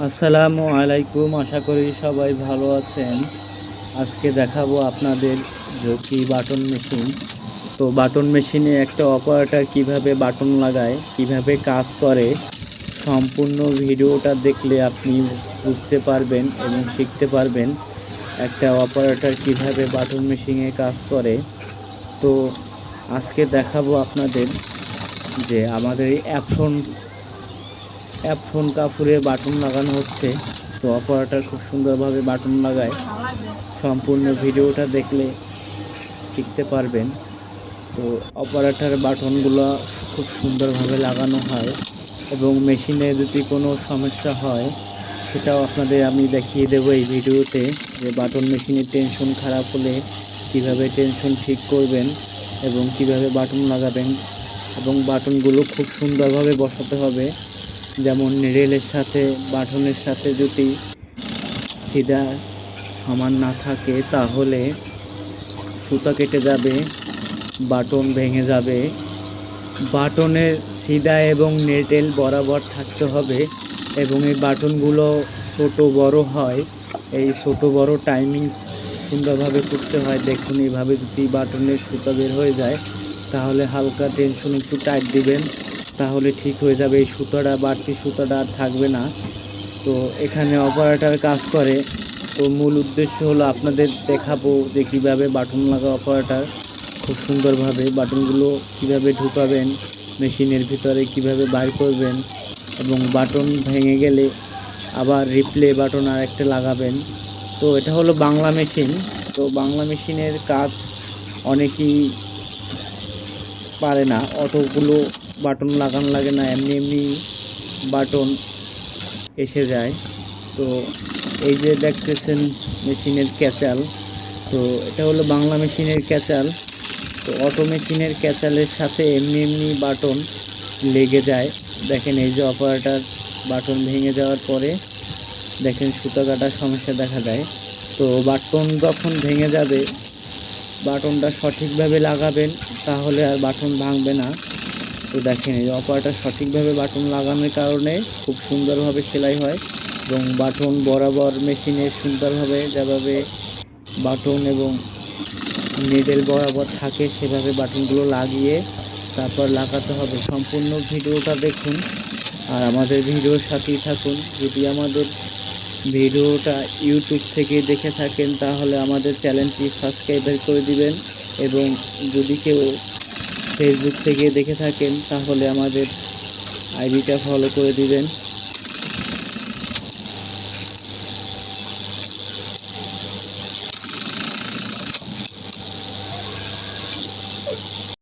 আসসালামু আলাইকুম, আশা করি সবাই ভালো আছেন। আজকে দেখাবো আপনাদের ঝুঁকি বাটন মেশিন। তো বাটন মেশিনে একটা অপারেটর কিভাবে বাটন লাগায়, কিভাবে কাজ করে, সম্পূর্ণ ভিডিওটা দেখলে আপনি বুঝতে পারবেন এবং শিখতে পারবেন একটা অপারেটর কিভাবে বাটন মেশিনে কাজ করে। তো আজকে দেখাবো আপনাদের যে আমাদের এই অ্যাপফোন কাপড়ে বাটন লাগানো হচ্ছে। তো অপারেটর খুব সুন্দরভাবে বাটন লাগায়, সম্পূর্ণ ভিডিওটা দেখলে শিখতে পারবেন। তো অপারেটর বাটনগুলো খুব সুন্দরভাবে লাগানো হয় এবং মেশিনে যদি কোনো সমস্যা হয় সেটাও আপনাদের আমি দেখিয়ে দেবো এই ভিডিওতে, যে বাটন মেশিনের টেনশন খারাপ হলে কিভাবে টেনশন ঠিক করবেন এবং কিভাবে বাটন লাগাবেন। এবং বাটনগুলো খুব সুন্দরভাবে বসাতে হবে, যেমন রেলের সাথে বাটনের সাথে যদি সিধা সমান না থাকে তাহলে সুতা কেটে যাবে, বাটন ভেঙে যাবে। বাটনের সিধা এবং নেটেল বরাবর থাকতে হবে এবং এই বাটনগুলো ছোট বড় হয়, এই ছোট বড় টাইমিং সুন্দরভাবে করতে হয়। দেখুন, এইভাবে যদি বাটনের সুতা বের হয়ে যায় তাহলে হালকা টেনশন একটু টাইট দিবেন, তাহলে ঠিক হয়ে যাবে। এই সুতাটা, বাড়তি সুতাটা আর থাকবে না। তো এখানে অপারেটর কাজ করে। তো মূল উদ্দেশ্য হলো আপনাদের দেখাবো যে কিভাবে বাটন লাগা অপারেটর খুব সুন্দরভাবে বাটনগুলো কিভাবে ঢুকাবেন মেশিনের ভিতরে, কিভাবে বাইর করবেন এবং বাটন ভেঙে গেলে আবার রিপ্লে বাটন আর একটা লাগাবেন। তো এটা হলো বাংলা মেশিন। তো বাংলা মেশিনের কাজ অনেকেই পারে না, অতগুলো বাটন লাগানো লাগে না, এমনি এমনি বাটন এসে যায়। তো এই যে দেখতেছেন মেশিনের ক্যাচাল, তো এটা হলো বাংলা মেশিনের ক্যাচাল। তো অটো মেশিনের ক্যাচালের সাথে এমনি এমনি বাটন লেগে যায়। দেখেন, এই যে অপারেটর বাটন ভেঙে যাওয়ার পরে দেখেন সুতা কাটার সমস্যা দেখা দেয়। তো বাটন যখন ভেঙে যাবে, বাটনটা সঠিকভাবে লাগাবেন, তাহলে আর বাটন ভাঙবে না। তো দেখেন, এই অপারেটর সঠিকভাবে বাটন লাগানোর কারণে খুব সুন্দরভাবে সেলাই হয় এবং বাটন বরাবর মেশিনে সুন্দরভাবে যেভাবে বাটন এবং নিডেল বরাবর থাকে সেভাবে বাটনগুলো লাগিয়ে তারপর লাগাতে হবে। সম্পূর্ণ ভিডিওটা দেখুন আর আমাদের ভিডিওর সাথেই থাকুন। যদি আমাদের ভিডিওটা ইউটিউব থেকে দেখে থাকেন তাহলে আমাদের চ্যানেলটি সাবস্ক্রাইব করে দিবেন এবং যদি কেউ ফেসবুক থেকে দেখে থাকেন তাহলে আমাদের আইডিটা ফলো করে দিবেন।